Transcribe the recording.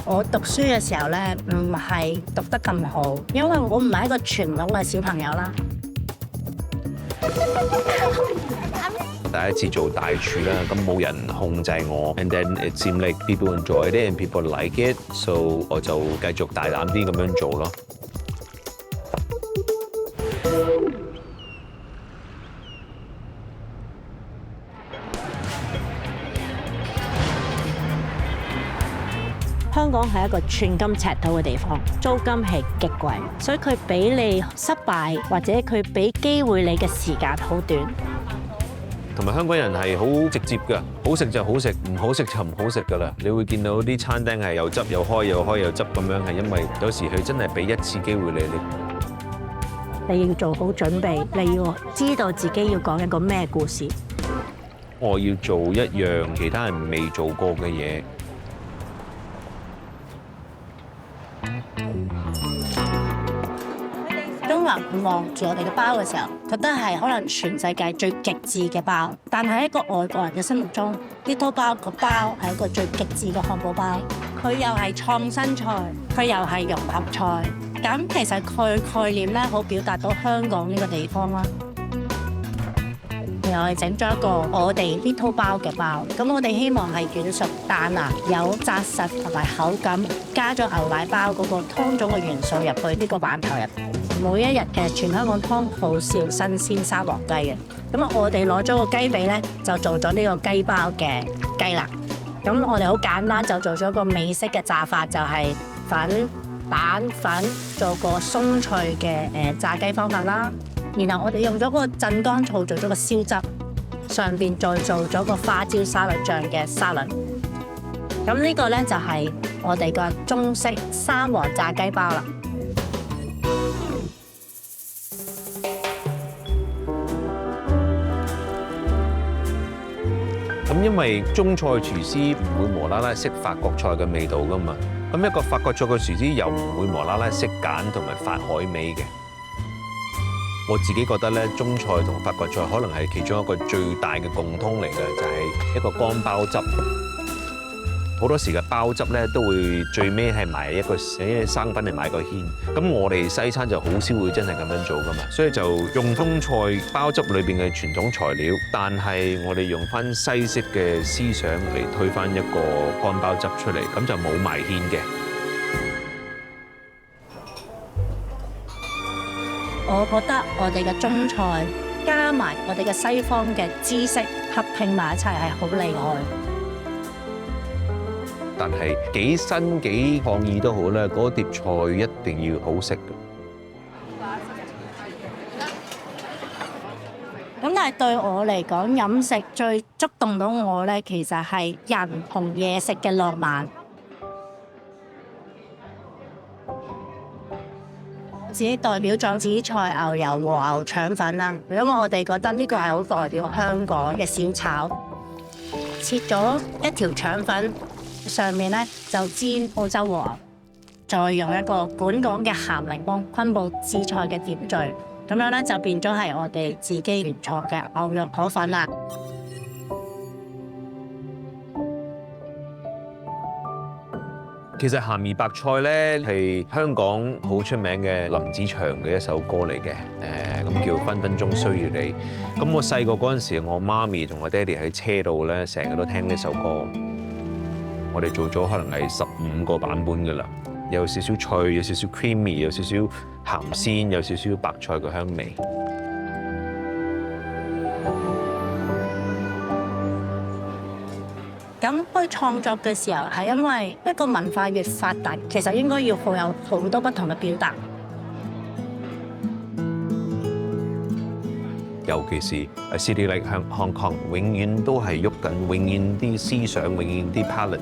我讀書嘅時候咧，唔係讀得咁好，因為我唔係一個傳統嘅小朋友啦。第一次做大廚啦，咁冇人控制我 ，and then it seemed like people enjoyed it and people like it，so 我就繼續大膽啲咁樣做咯。香港係一個寸金尺土嘅地方，租金係極貴，所以佢俾你失敗或者佢俾機會你嘅時間好短。同埋香港人係好直接㗎，好食就好食，唔好食就唔好食㗎啦。你會見到啲餐廳係又執又開又開又執咁樣，係因為有時佢真係俾一次機會你要做好準備，你要知道自己要講一個咩故事。我要做一樣其他人未做過嘅嘢。中國人望住我哋嘅包嘅時候，覺得係可能全世界最極致嘅包，但係喺一個外國人嘅心目中，Little Bao個包係一個最極致嘅漢堡包。佢又係創新菜，佢又係融合菜。咁其實佢概念咧，好表達到香港呢個地方啦。然後我哋整咗一個我哋 Little Bao嘅包，咁我哋希望係軟熟彈牙，有紮實同埋口感，加咗牛奶包嗰個湯種嘅元素入去呢個饅頭入。每一日嘅全香港湯好少新鮮生黃雞嘅，咁我哋攞咗個雞髀咧，就做咗呢個雞包嘅雞肋。咁我哋好簡單就做咗個美式嘅炸法，就係粉、蛋粉做個鬆脆嘅炸雞方法啦。然後我哋用咗個鎮江醋做咗個燒汁，上邊再做咗個花椒沙律醬嘅沙律。咁呢個咧就係我哋個中式三黃炸雞包啦。咁因為中菜廚師唔會無啦啦識法國菜嘅味道噶嘛，咁一個法國菜嘅廚師又唔會無啦啦識揀同埋發海味嘅。我自己覺得咧，中菜同法國菜可能係其中一個最大嘅共通嚟嘅，就係一個乾包汁。好多時嘅包汁咧，都會最尾係埋一個生粉嚟買個芡。咁我哋西餐就好少會真係咁樣做噶嘛，所以就用中菜包汁裏邊嘅傳統材料，但係我哋用翻西式嘅思想嚟推翻一個乾包汁出嚟，咁就冇埋芡嘅。我覺得我哋嘅中菜加埋我哋嘅西方嘅知識合拼埋一齊係好厲害。但係幾新幾創意都好咧，嗰碟菜一定要好食嘅。咁但係對我嚟講，飲食最觸動到我咧，其實係人同嘢食嘅浪漫。自己代表咗紫菜牛油和牛腸粉啦，因為我哋覺得呢個係好代表香港嘅小炒。切咗一條腸粉，上面咧就煎澳洲和牛，再用一個本港嘅鹹檸檬昆布紫菜嘅點綴，咁樣咧就變咗係我哋自己原創嘅牛肉河粉啦。其實鹹魚白菜咧係香港好出名嘅林子祥嘅一首歌嚟嘅，咁叫分分鐘需要你。咁我細個嗰陣時，我媽咪同我爹哋喺車度咧，成日都聽呢首歌。我哋做咗可能係15個版本㗎啦，有少少脆，有少少 creamy， 有少少鹹鮮，有少少白菜嘅香味。咁去創作嘅時候，係因為一個文化越發達，其實應該要有好多不同嘅表達。尤其是 a city like Hong Kong，永遠都係喐緊，永遠啲思想，永遠啲 palette